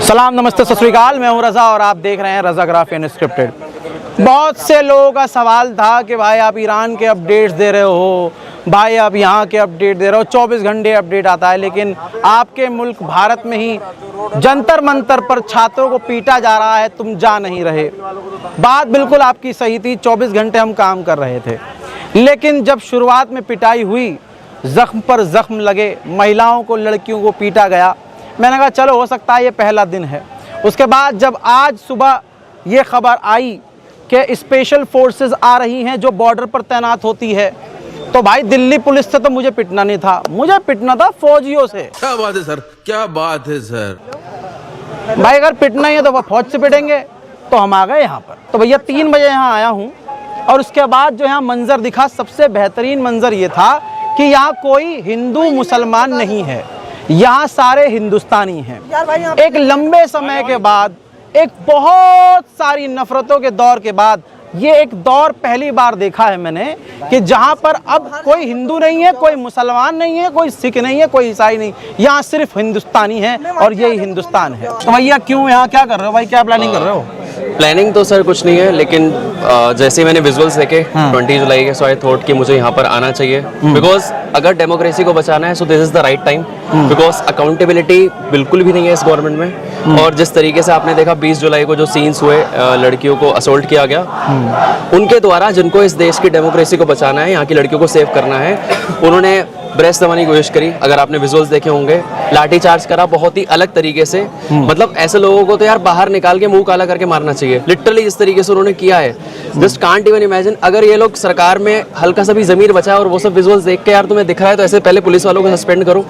सलाम, नमस्ते, सत श्री अकाल। मैं हूं रज़ा और आप देख रहे हैं रज़ाग्राफी अनस्क्रिप्टेड। बहुत से लोगों का सवाल था कि भाई आप ईरान के अपडेट्स दे रहे हो, भाई आप यहाँ के अपडेट दे रहे हो, 24 घंटे अपडेट आता है, लेकिन आपके मुल्क भारत में ही जंतर मंतर पर छात्रों को पीटा जा रहा है, तुम जा नहीं रहे। बात बिल्कुल आपकी सही थी, 24 घंटे हम काम कर रहे थे, लेकिन जब शुरुआत में पिटाई हुई, ज़ख्म पर ज़ख्म लगे, महिलाओं को, लड़कियों को पीटा गया, मैंने कहा चलो हो सकता है ये पहला दिन है। उसके बाद जब आज सुबह ये खबर आई कि स्पेशल फोर्सेस आ रही हैं जो बॉर्डर पर तैनात होती है, तो भाई दिल्ली पुलिस से तो मुझे पिटना नहीं था, मुझे पिटना था फौजियों से। क्या बात है सर, क्या बात है सर। भाई अगर पिटना ही है तो वह फौज से पिटेंगे, तो हम आ गए यहाँ पर। तो भैया 3 बजे यहाँ आया हूँ और उसके बाद जो यहाँ मंजर दिखा, सबसे बेहतरीन मंजर ये था कि यहाँ कोई हिंदू मुसलमान नहीं है, यहाँ सारे हिंदुस्तानी हैं। एक लंबे समय के बाद, एक बहुत सारी नफरतों के दौर के बाद, ये एक दौर पहली बार देखा है मैंने कि जहाँ पर अब कोई हिंदू नहीं है, कोई मुसलमान नहीं है, कोई सिख नहीं है, कोई ईसाई नहीं, यहाँ सिर्फ हिंदुस्तानी है और यही हिंदुस्तान है। तो भैया क्यों यहाँ क्या कर रहे हो भाई, क्या प्लानिंग कर रहे हो? प्लानिंग तो सर कुछ नहीं है, लेकिन जैसे मैंने विजुअल्स देखे 20 जुलाई के, सो आई थॉट कि मुझे यहाँ पर आना चाहिए, बिकॉज अगर डेमोक्रेसी को बचाना है सो this is the right time, because accountability बिल्कुल भी नहीं है इस गवर्नमेंट में। और जिस तरीके से आपने देखा 20 जुलाई को जो सीन्स हुए, लड़कियों को असोल्ट किया गया, उनके द्वारा, जिनको इस देश की डेमोक्रेसी को बचाना है, यहाँ की लड़कियों को सेव करना है, उन्होंने ब्रेस्ट दबाने की कोशिश करी। अगर आपने विजुअल्स देखे होंगे, लाठी चार्ज करा बहुत ही अलग तरीके से। मतलब ऐसे लोगों को तो यार बाहर निकाल के मुंह काला करके मारना चाहिए, लिटरली जिस तरीके से उन्होंने किया है, जस्ट कांट इवन इमेजिन। अगर ये लोग सरकार में हल्का सा भी जमीर बचा है और वो सब विजुअल्स देख के यार तुम्हें दिख रहा है, तो ऐसे पहले पुलिस वालों को सस्पेंड करो।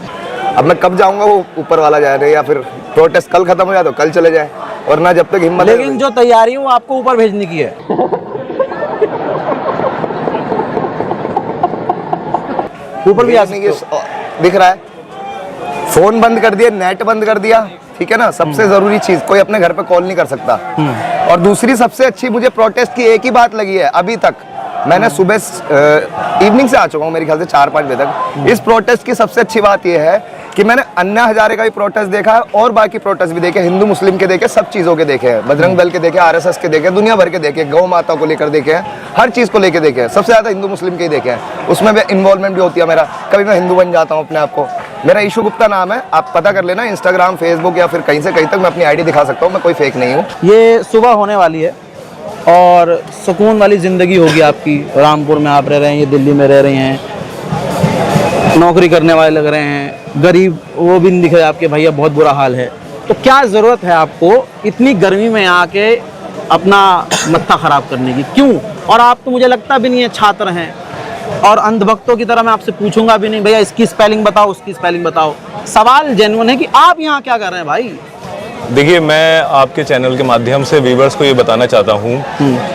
अब मैं कब जाऊंगा, वो ऊपर वाला जा रहे, या फिर प्रोटेस्ट कल खत्म हो जाए तो कल चले जाए, और ना जब तक हिम्मत। लेकिन जो तैयारी है वो आपको ऊपर भेजने की है। ऊपर भी आ सकते हो। दिख रहा है, फोन बंद कर दिया, नेट बंद कर दिया, ठीक है ना। सबसे जरूरी चीज, कोई अपने घर पे कॉल नहीं कर सकता। और दूसरी सबसे अच्छी मुझे प्रोटेस्ट की एक ही बात लगी है अभी तक, मैंने सुबह इवनिंग से आ चुका हूँ, मेरे ख्याल से 4-5 बजे तक। इस प्रोटेस्ट की सबसे अच्छी बात यह है कि मैंने अन्ना हजारे का भी प्रोटेस्ट देखा है और बाकी प्रोटेस्ट भी देखे, हिंदू मुस्लिम के देखे, सब चीज़ों के देखे हैं, बजरंग दल के देखे, आरएसएस के देखे, दुनिया भर के देखे, गौ माता को लेकर देखे हैं, हर चीज़ को लेकर देखे हैं। सबसे ज़्यादा हिंदू मुस्लिम के ही देखे हैं, उसमें भी इन्वॉल्वमेंट भी होती है मेरा। कभी मैं हिंदू बन जाता हूँ अपने आप को। मेरा ईशू गुप्ता नाम है, आप पता कर लेना, इंस्टाग्राम, फेसबुक या फिर कहीं से कहीं तक मैं अपनी आईडी दिखा सकता हूँ, मैं कोई फेक नहीं हूँ। ये सुबह होने वाली है और सुकून वाली ज़िंदगी होगी आपकी। रामपुर में आप रह रहे हैं, ये दिल्ली में रह रहे हैं, नौकरी करने वाले लग रहे हैं, गरीब वो भी नहीं दिख रहे आपके, भैया बहुत बुरा हाल है। तो क्या ज़रूरत है आपको इतनी गर्मी में आके अपना मत्था ख़राब करने की, क्यों? और आप तो मुझे लगता भी नहीं है छात्र हैं, और अंधभक्तों की तरह मैं आपसे पूछूंगा भी नहीं भैया इसकी स्पेलिंग बताओ, उसकी स्पेलिंग बताओ। सवाल जेन्युइन है कि आप यहाँ क्या कर रहे हैं भाई? देखिए, मैं आपके चैनल के माध्यम से व्यूवर्स को ये बताना चाहता हूँ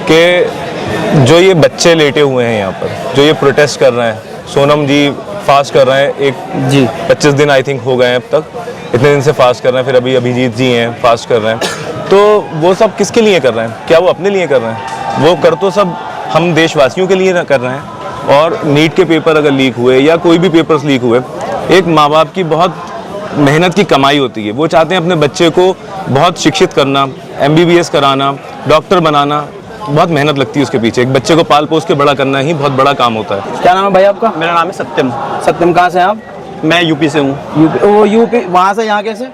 कि जो ये बच्चे लेटे हुए हैं यहाँ पर, जो ये प्रोटेस्ट कर रहे हैं, सोनम जी फास्ट कर रहे हैं, एक जी 25 दिन आई थिंक हो गए हैं अब तक, इतने दिन से फास्ट कर रहे हैं, फिर अभी अभिजीत जी हैं फास्ट कर रहे हैं। तो वो सब किसके लिए कर रहे हैं? क्या वो अपने लिए कर रहे हैं? वो कर तो सब हम देशवासियों के लिए ना कर रहे हैं। और नीट के पेपर अगर लीक हुए या कोई भी पेपर्स लीक हुए, एक माँ बाप की बहुत मेहनत की कमाई होती है। वो चाहते हैं अपने बच्चे को बहुत शिक्षित करना, MBBS कराना, डॉक्टर बनाना, बहुत मेहनत लगती है उसके पीछे। एक बच्चे को पाल पोस के बड़ा करना ही बहुत बड़ा काम होता है। क्या नाम है भाई आपका? मेरा नाम है सत्यम। सत्यम, कहाँ से हैं आप? मैं यूपी से हूँ। यूपी, वहाँ से यहाँ कैसे?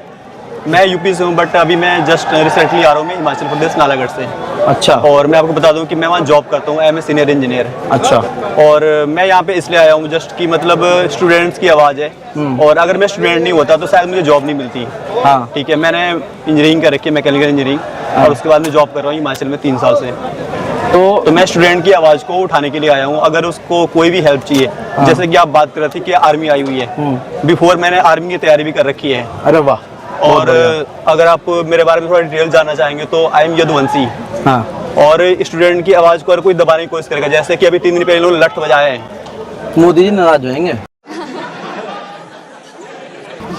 मैं यूपी से हूँ, बट अभी मैं जस्ट रिसेंटली आ रहा हूँ, मैं हिमाचल प्रदेश नालागढ़ से। अच्छा। और मैं आपको बता दूं कि मैं वहाँ जॉब करता हूँ, एम ए सीनियर इंजीनियर। अच्छा। और मैं यहाँ पे इसलिए आया हूँ जस्ट कि मतलब स्टूडेंट्स की आवाज़ है, और अगर मैं स्टूडेंट नहीं होता तो शायद मुझे जॉब नहीं मिलती। हाँ। ठीक है, मैंने इंजीनियरिंग कर रखी है, मैकेनिकल इंजीनियरिंग, और उसके बाद मैं जॉब कर रहा हूँ हिमाचल में 3 साल से। तो मैं स्टूडेंट की आवाज़ को उठाने के लिए आया हूँ। अगर उसको कोई भी हेल्प चाहिए, जैसे कि आप बात कर रहे थे कि आर्मी आई हुई है, बिफोर मैंने आर्मी की तैयारी भी कर रखी है। अरे वाह। और अगर आप मेरे बारे में थोड़ा डिटेल जानना चाहेंगे तो आई एम यदुवंशी। हाँ। और स्टूडेंट की आवाज़ को अगर कोई दबाने की कोशिश करेगा, जैसे कि अभी 3 दिन पहले इन्होंने लठ बजाया है, मोदी जी नाराज होंगे।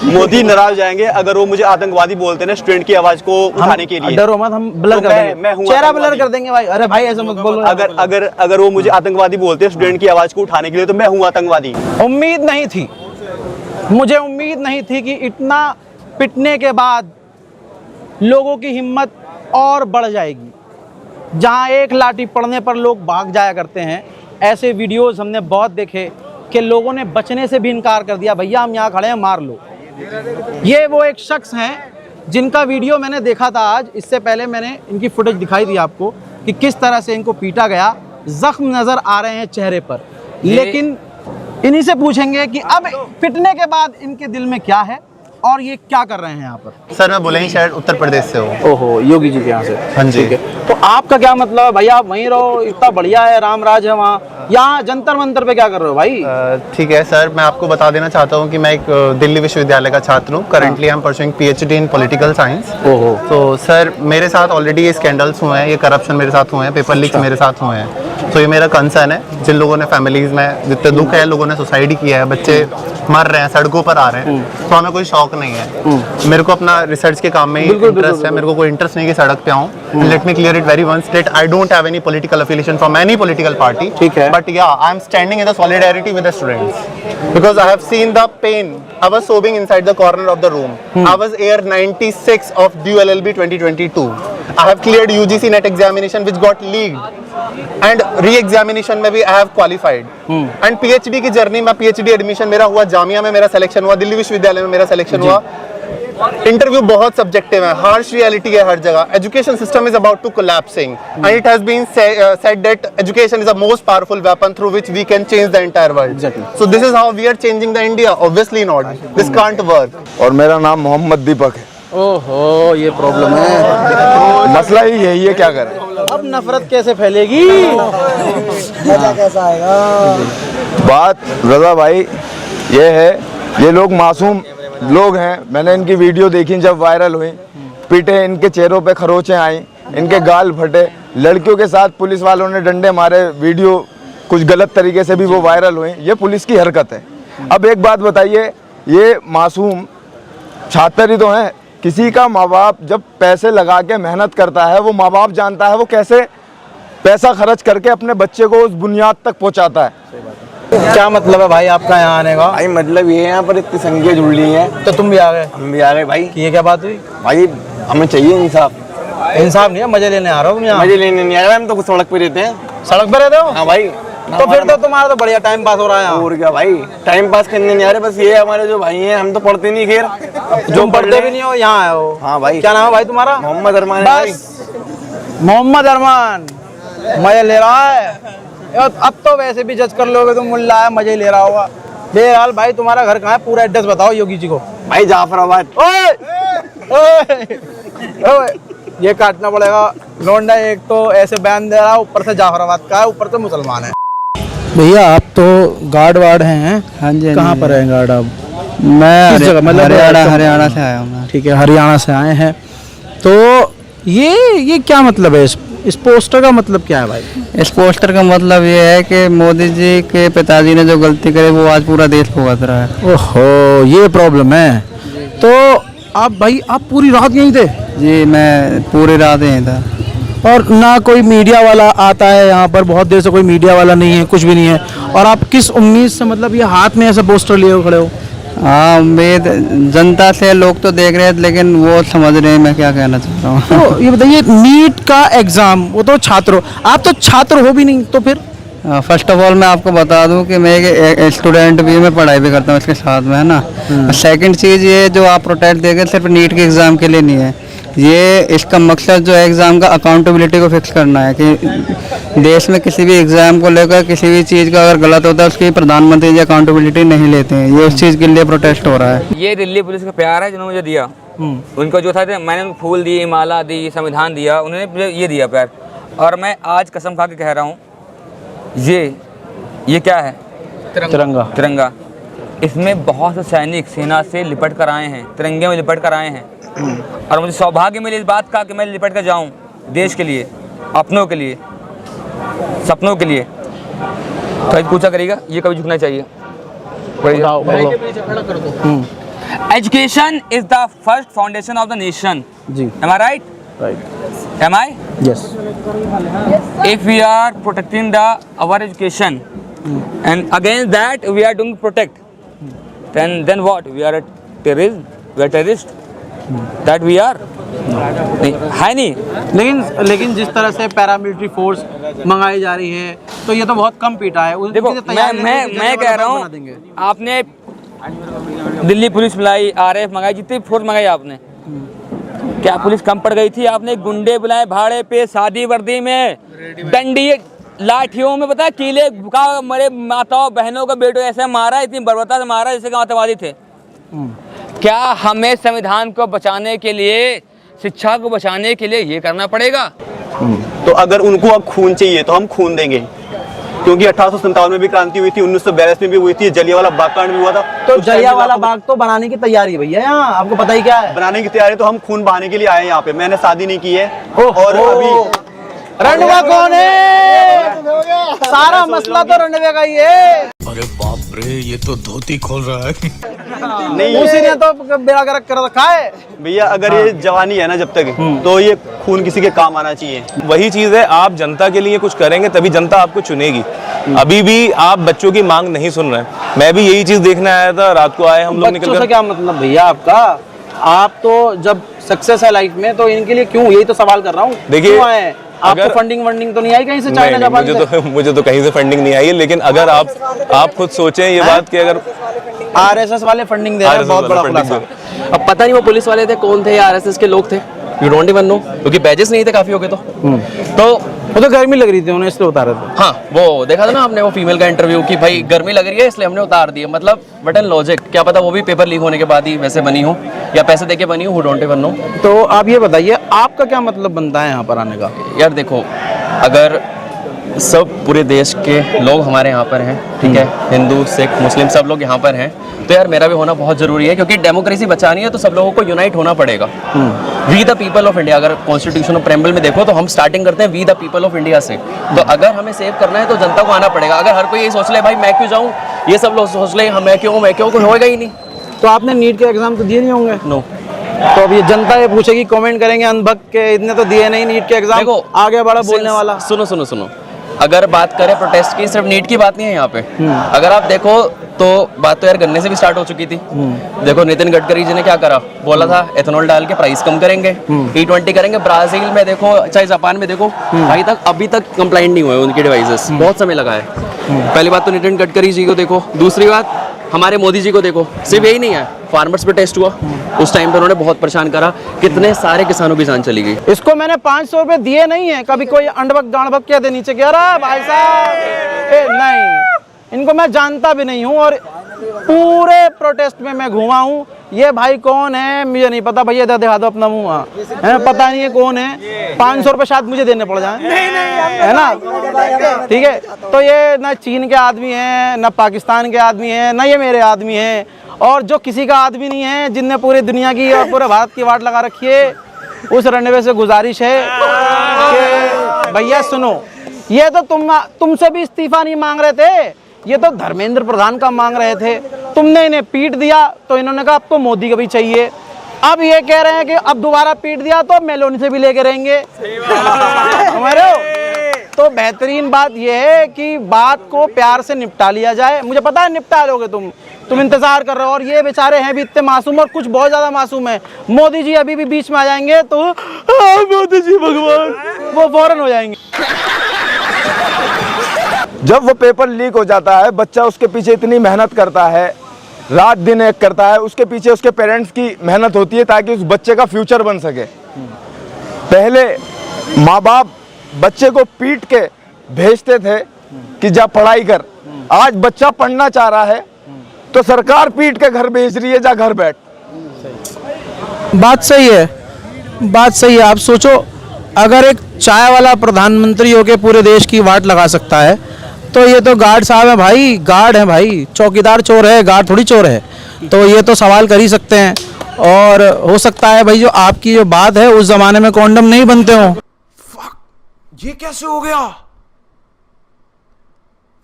मोदी नाराज जाएंगे अगर वो मुझे आतंकवादी बोलते हैं स्टूडेंट की आवाज को उठाने के लिए। डरो मत, हम ब्लर कर देंगे, चेहरा ब्लर कर देंगे भाई। अरे भाई ऐसा मत बोलो। अगर वो मुझे आतंकवादी बोलते हैं स्टूडेंट की आवाज को उठाने के लिए, तो मैं हूँ आतंकवादी। उम्मीद नहीं थी, मुझे उम्मीद नहीं थी कि इतना पिटने के बाद लोगों की हिम्मत और बढ़ जाएगी। जहाँ एक लाठी पड़ने पर लोग भाग जाया करते हैं, ऐसे वीडियोस हमने बहुत देखे कि लोगों ने बचने से भी इनकार कर दिया, भैया हम यहाँ खड़े हैं मार लो। ये वो एक शख्स हैं जिनका वीडियो मैंने देखा था आज। इससे पहले मैंने इनकी फुटेज दिखाई थी आपको कि किस तरह से इनको पीटा गया, जख्म नज़र आ रहे हैं चेहरे पर। लेकिन इन्हीं से पूछेंगे कि अब पिटने के बाद इनके दिल में क्या है और ये क्या कर रहे हैं यहाँ पर। सर मैं बुलंदशहर उत्तर प्रदेश से हूँ। ओहो, योगी जी के यहाँ से। हाँ जी। ठीक है, तो आपका क्या मतलब है भैया, आप वहीं रहो, इतना बढ़िया है, राम राज है वहाँ, यहाँ जंतर मंतर पे क्या कर रहे हो भाई? ठीक है सर, मैं आपको बता देना चाहता हूँ कि मैं एक दिल्ली विश्वविद्यालय का छात्र हूँ। Currently I am pursuing PhD in political science. ओहो। तो सर मेरे साथ ऑलरेडी ये स्कैंडल्स हुए हैं, ये करप्शन मेरे साथ हुए हैं, पेपर लीक्स मेरे साथ हुए हैं। तो ये मेरा कंसर्न है। जिन लोगों ने फैमिलीज में जितने दुख है, लोगों ने सुसाइड किया है, बच्चे मर रहे हैं, सड़कों पर आ रहे हैं, तो हमें कोई शौक नहीं है। मेरे को अपना रिसर्च के काम में ही इंटरेस्ट है। मेरे को कोई इंटरेस्ट नहीं कि सड़क पे आऊँ। Let me clear it very once that I don't have any political affiliation from any political party. ठीक है। But yeah I am standing in the solidarity with the students because I have seen the pain. I was sobbing inside the corner of the room. I was year 96 of due LLB 2022. I have cleared UGC NET examination which got leaked and re-examination में भी I have qualified. And PhD की journey में PhD admission मेरा हुआ, जामिया में मेरा selection हुआ, दिल्ली विश्वविद्यालय में मेरा सिलेक्शन हुआ। इंटरव्यू बहुत सब्जेक्टिव है, हार्श रियलिटी है हर जगह। Education system is about to collapsing and it has been said that education is the most powerful weapon through which we can change the entire world. So this is how we are changing the India. Obviously not, this can't work. और मेरा नाम मोहम्मद दीपक है। ओहो, ये problem है। मसला ही यही है, क्या करें। अब नफरत कैसे फैलेगी? मजा कैसा आएगा? बात रजा भाई ये है, ये लोग मासूम लोग हैं। मैंने इनकी वीडियो देखी जब वायरल हुई, पीटे, इनके चेहरों पे खरोचें आई, इनके गाल फटे, लड़कियों के साथ पुलिस वालों ने डंडे मारे, वीडियो कुछ गलत तरीके से भी वो वायरल हुई। ये पुलिस की हरकत है। अब एक बात बताइए, ये मासूम छात्र ही तो हैं। किसी का माँ बाप जब पैसे लगा के मेहनत करता है, वो माँ बाप जानता है वो कैसे पैसा खर्च करके अपने बच्चे को उस बुनियाद तक पहुँचाता है। क्या मतलब है भाई आपका यहाँ आने का? भाई मतलब ये यहाँ पर इतनी संख्या जुड़ रही है तो तुम भी आ गए? हम भी आ गए भाई। ये क्या बात हुई भाई हमें चाहिए इंसाफ। इंसाफ नहीं है, मजे लेने आ रहा हूँ यहाँ। मजे लेने नहीं आ रहा, हम तो सड़क पे रहते हैं। सड़क पे रहते हो? हाँ भाई। तो फिर तो तुम्हारा तो बढ़िया टाइम पास हो रहा है यहाँ। और क्या भाई, टाइम पास करने नहीं आ रहे, बस ये हमारे जो भाई हैं, हम तो पढ़ते नहीं। खैर जो पढ़ते भी नहीं हो, यहाँ आए हो। हाँ भाई। क्या नाम है भाई तुम्हारा? मोहम्मद अरमान। बस मोहम्मद अरमान मजे ले रहा है। अब तो वैसे भी जज कर लोगे तो मुल्ला है, मजे ले रहा होगा। बहरहाल भाई तुम्हारा घर कहाँ है, पूरा एड्रेस बताओ योगी जी को। भाई जाफराबाद। ओए ओए ओए, ये काटना पड़ेगा लौंडा। एक तो ऐसे बयान दे रहा है, ऊपर से जाफराबाद का है, ऊपर से मुसलमान है। भैया आप तो गार्ड वार्ड हैं? हाँ जी। कहाँ पर हैं गार्ड आप? मैं किस जगह? मतलब हरियाणा से आया हूँ मैं। ठीक है, हरियाणा से आए हैं। तो ये क्या मतलब है, इस पोस्टर का मतलब क्या है भाई? इस पोस्टर का मतलब ये है कि मोदी जी के पिताजी ने जो गलती करे वो आज पूरा देश भुगत रहा है। ओहो, ये प्रॉब्लम है। तो आप भाई आप पूरी रात यहीं थे? जी मैं पूरी रात यहीं था। और ना कोई मीडिया वाला आता है यहाँ पर? बहुत देर से कोई मीडिया वाला नहीं है, कुछ भी नहीं है। और आप किस उम्मीद से मतलब ये हाथ में ऐसा पोस्टर लिए खड़े हो? हाँ, उम्मीद जनता से, लोग तो देख रहे हैं लेकिन वो समझ रहे हैं मैं क्या कहना चाह रहा हूँ। तो ये बताइए, नीट का एग्जाम, वो तो छात्र हो, आप तो छात्र हो भी नहीं, तो फिर? फर्स्ट ऑफ ऑल मैं आपको बता दूं कि मैं एक स्टूडेंट भी, मैं पढ़ाई भी करता हूँ इसके साथ में, है ना। सेकंड चीज़ ये जो आप प्रोटेस्ट देंगे सिर्फ नीट के एग्ज़ाम के लिए नहीं है। ये इसका मकसद जो है एग्ज़ाम का अकाउंटेबिलिटी को फिक्स करना है कि देश में किसी भी एग्ज़ाम को लेकर किसी भी चीज़ का अगर गलत होता है उसकी प्रधानमंत्री जी अकाउंटेबिलिटी नहीं लेते हैं। ये उस चीज़ के लिए प्रोटेस्ट हो रहा है। ये दिल्ली पुलिस का प्यार है जिन्होंने मुझे दिया। उनको जो था मैंने उनको फूल दिए, माला दी, संविधान दिया, उन्होंने मुझे ये दिया प्यार। और मैं आज कसम खा के कह रहा हूँ, ये क्या है? तिरंगा। तिरंगा। इसमें बहुत से सैनिक सेना से लिपट कर आए हैं, तिरंगे में लिपट कर आए हैं। और मुझे सौभाग्य मिले इस बात का कि मैं लिपट कर जाऊं देश के लिए, अपनों के लिए, सपनों के लिए। तो पूछा करेगा, ये कभी झुकना चाहिए। Education is the first foundation of the nation. जी। Am I right? Right. Am I? Yes. If we are protecting our education, and against that we are doing protect, then what? We are a terrorist. We are terrorist. That we are नहीं है नहीं। लेकिन जिस तरह से paramilitary force मंगाई जा रही है तो ये तो बहुत कम पीटा है। देखो मैं कह रहा हूँ, आपने दिल्ली पुलिस बुलाई, RAF मंगाई, जितनी फोर्स मंगाई आपने, क्या पुलिस कम पड़ गई थी? आपने गुंडे बुलाए भाड़े पे, शादी वर्दी में, डंडी लाठियों में, पता है कीले का मरे माताओं बहनों को बेटों ऐसे मारा, इतनी बर्बरता से मारा जैसे आतंकवादी थे। क्या हमें संविधान को बचाने के लिए, शिक्षा को बचाने के लिए ये करना पड़ेगा? तो अगर उनको अब खून चाहिए तो हम खून देंगे, क्योंकि 1857 में भी क्रांति हुई थी, 1942 में भी हुई थी, जलियांवाला बाग कांड भी हुआ था। तो जलियांवाला बाग तो बनाने की तैयारी है भैया, यहाँ आपको पता ही क्या है। बनाने की तैयारी, तो हम खून बहाने के लिए आए हैं यहाँ पे। मैंने शादी नहीं की है और अभी रणवा कौन है? सारा मसला तो रणवे का ही है। अरे बाप रे, ये तो धोती खोल रहा है। नहीं, उसी ने तो बेड़ा गर्क कर रखा है भैया। अगर ये जवानी है ना जब तक, तो ये खून किसी के काम आना चाहिए। वही चीज है, आप जनता के लिए कुछ करेंगे तभी जनता आपको चुनेगी। अभी भी आप बच्चों की मांग नहीं सुन रहे हैं। मैं भी यही चीज देखने आया था, रात को आए हम लोग निकल बच्चों से क्या मतलब भैया आपका? आप तो जब सक्सेस है लाइफ में तो इनके लिए क्यों, यही तो सवाल कर रहा हूँ। देखिए, आपको फंडिंग तो नहीं आई कहीं से? चाइना जापान से? मुझे तो कहीं से फंडिंग नहीं आई है, लेकिन अगर आप खुद सोचें ये बात कि अगर RSS वाले फंडिंग दे रहे हैं, बहुत बड़ा खुलासा। अब पता नहीं वो पुलिस वाले थे, कौन थे या RSS के लोग थे, यू डोंट इवन नो, क्योंकि बैजेस नहीं थे काफी हो गए। तो वो तो गर्मी लग रही थी, उन्हें इसलिए उतारे थे। हाँ, वो देखा था ना आपने वो फीमेल का इंटरव्यू कि भाई गर्मी लग रही है इसलिए हमने उतार दिया। मतलब बट एन लॉजिक, क्या पता वो भी पेपर लीक होने के बाद ही वैसे बनी हो या पैसे देके बनी हो, डोंट इवन नो। तो आप ये बताइए, आपका क्या मतलब बनता है यहाँ पर आने का? यार देखो, अगर सब पूरे देश के लोग हमारे यहाँ पर हैं, ठीक है, हिंदू सिख मुस्लिम सब लोग यहाँ पर हैं, तो यार मेरा भी होना बहुत जरूरी है, क्योंकि डेमोक्रेसी बचानी है तो सब लोगों को यूनाइट होना पड़ेगा। We the people of India, अगर कॉन्स्टिट्यूशन ऑफ प्रेम्बल में देखो तो हम स्टार्टिंग करते हैं we the people of India से। तो अगर हमें सेव करना है तो जनता को आना पड़ेगा। अगर हर कोई ये सोच ले भाई मैं क्यों जाऊँ, ये सब लोग सोच ले मैं क्यों, कोई होएगा ही नहीं। तो आपने नीट के एग्जाम तो दिए नहीं होंगे? नो। तो अब ये जनता ये पूछेगी, कमेंट करेंगे अंधभक्त के इतने तो दिए नहीं नीट के एग्जाम, देखो आगे बड़ा बोलने वाला। सुनो, अगर बात करें प्रोटेस्ट की, सिर्फ नीट की बात नहीं है यहाँ पे। अगर आप देखो तो बात तो यार गन्ने से भी स्टार्ट हो चुकी थी। देखो नितिन गडकरी जी ने क्या करा, बोला था एथेनॉल डाल के प्राइस कम करेंगे, E20 करेंगे। ब्राजील में देखो, चाहे जापान में देखो, अभी तक कंप्लाइंट नहीं हुए उनके डिवाइसेस, बहुत समय लगा है। पहली बात तो नितिन गडकरी जी को देखो, दूसरी बात हमारे मोदी जी को देखो। सिर्फ यही नहीं है, फार्मर्स पे टेस्ट हुआ, उस टाइम पे उन्होंने बहुत परेशान करा, कितने सारे किसानों की जान चली गई। इसको मैंने 500 रुपए दिए नहीं है, कभी कोई अंडभक्त गांडभक्त क्या दे नीचे कह रहा है भाई साहब, नहीं, इनको मैं जानता भी नहीं हूँ और पूरे प्रोटेस्ट में मैं घूमा हूँ। ये भाई कौन है मुझे नहीं पता, भैया इधर दिखा दो अपना मुंह, है पता नहीं है कौन है। 500 रुपए शायद मुझे देने पड़ जाए, है ना, ठीक है। तो ये ना चीन के आदमी हैं, ना पाकिस्तान के आदमी हैं, ना ये मेरे आदमी हैं, और जो किसी का आदमी नहीं है, जिनने पूरी दुनिया की और पूरे भारत की वाट लगा रखी है, उस रणवे से गुजारिश है कि भैया सुनो, ये तो तुमसे भी इस्तीफा नहीं मांग रहे थे, ये तो धर्मेंद्र प्रधान का मांग रहे थे, तुमने इन्हें पीट दिया तो इन्होंने कहा अब तो मोदी का भी चाहिए। अब ये कह रहे हैं कि अब दोबारा पीट दिया तो मेलोनी से भी लेके रहेंगे, समझ रहे हो? तो बेहतरीन बात यह है कि बात को प्यार से निपटा लिया जाए। मुझे पता है निपटा लोगे तुम इंतजार कर रहे हो, और ये बेचारे हैं भी इतने मासूम, और कुछ बहुत ज्यादा मासूम है। मोदी जी अभी भी बीच में आ जाएंगे तो मोदी जी भगवान, वो फौरन हो जाएंगे। जब वो पेपर लीक हो जाता है, बच्चा उसके पीछे इतनी मेहनत करता है, रात दिन एक करता है, उसके पीछे उसके पेरेंट्स की मेहनत होती है ताकि उस बच्चे का फ्यूचर बन सके। पहले माँ बाप बच्चे को पीट के भेजते थे कि जा पढ़ाई कर, आज बच्चा पढ़ना चाह रहा है तो सरकार पीट के घर भेज रही है, जा घर बैठ। बात सही है, बात सही है। आप सोचो, अगर एक चाय वाला प्रधानमंत्री होके पूरे देश की वाट लगा सकता है, तो ये तो गार्ड साहब है भाई, गार्ड है भाई, चौकीदार चोर है, गार्ड थोड़ी चोर है। तो ये तो सवाल कर ही सकते हैं। और हो सकता है भाई जो आपकी जो बात है, उस जमाने में कॉन्डम नहीं बनते हो। ये कैसे हो गया